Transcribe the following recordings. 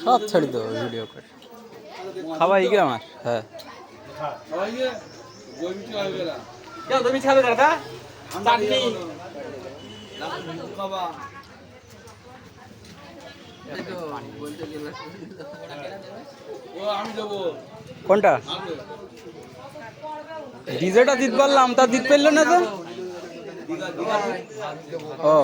সব ছাড়ি দেবো ভিডিও করে খাওয়াই গে আমার। হ্যাঁ তুমি ছাড়ো দাদা চাটনি কোনটা ডিজেটা দিতে পারলাম তা দিতে পারলো না তো। ও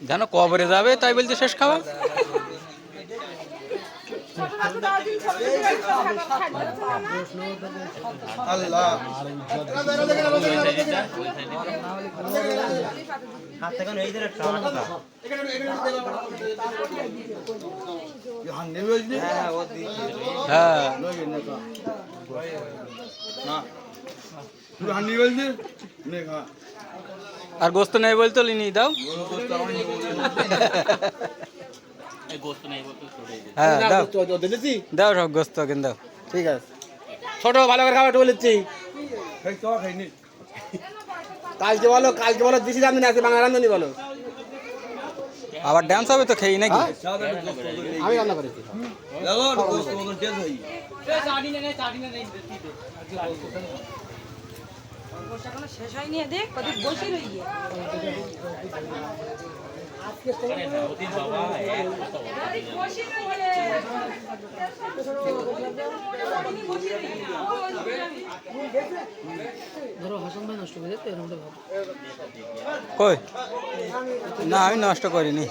জানো কবরে যাবে তাই বলছে শেষ খাওয়া। আর গোস্ত নেই বলতো লিনি দাও। হ্যাঁ দাও দাও সব গোস্ত কিন্তু দাও। ঠিক আছে ছোট ভালো করে খাবার বলেছি কালকে বলো দিশি রান্ধনি আছে বাংলা রান্ধনি বলো আবার ডান্স হবে তো খেয়ে নাকি। আমি রান্না করেছি শেষ হয়নি দেখ কত বসে রইয়ে কই না আমি নষ্ট করিনি।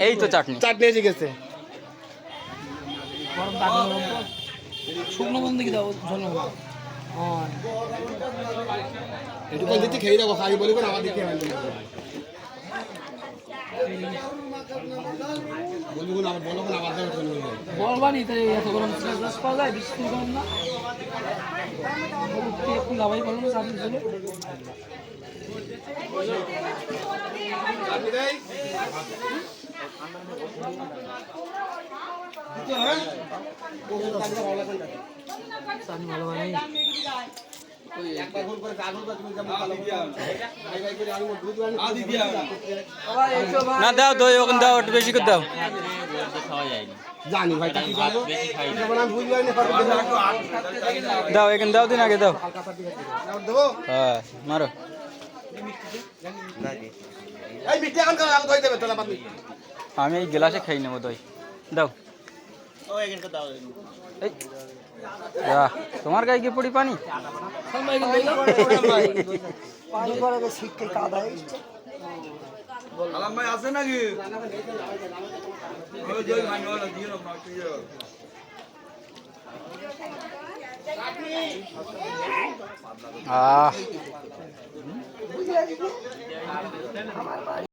এই তো চাটনি চাটনি এসে গেছে শুকনো বন্ধ কি দাও ঝোল একটু কোন দিতে খেয়ে যাবো খাই বলি আবার দিকে বলবো না বলো না আবার বলবানি তাই এত গরম পাওয়া যায় বৃষ্টি গরম না একটু লাভাই বলো না চাটনি ছিল ভালো বানাই না দাও দই ওখানে দাও একটু বেশি করে দাও। জানি ভাই দাও এখানে দাও দিন আগে দাও। হ্যাঁ মারো আমি এই গ্লাসে খাই নেবো দই দাও। এই তোমার গায়ে কি পড়ি পানি আছে নাকি আহ আমার বাড়ি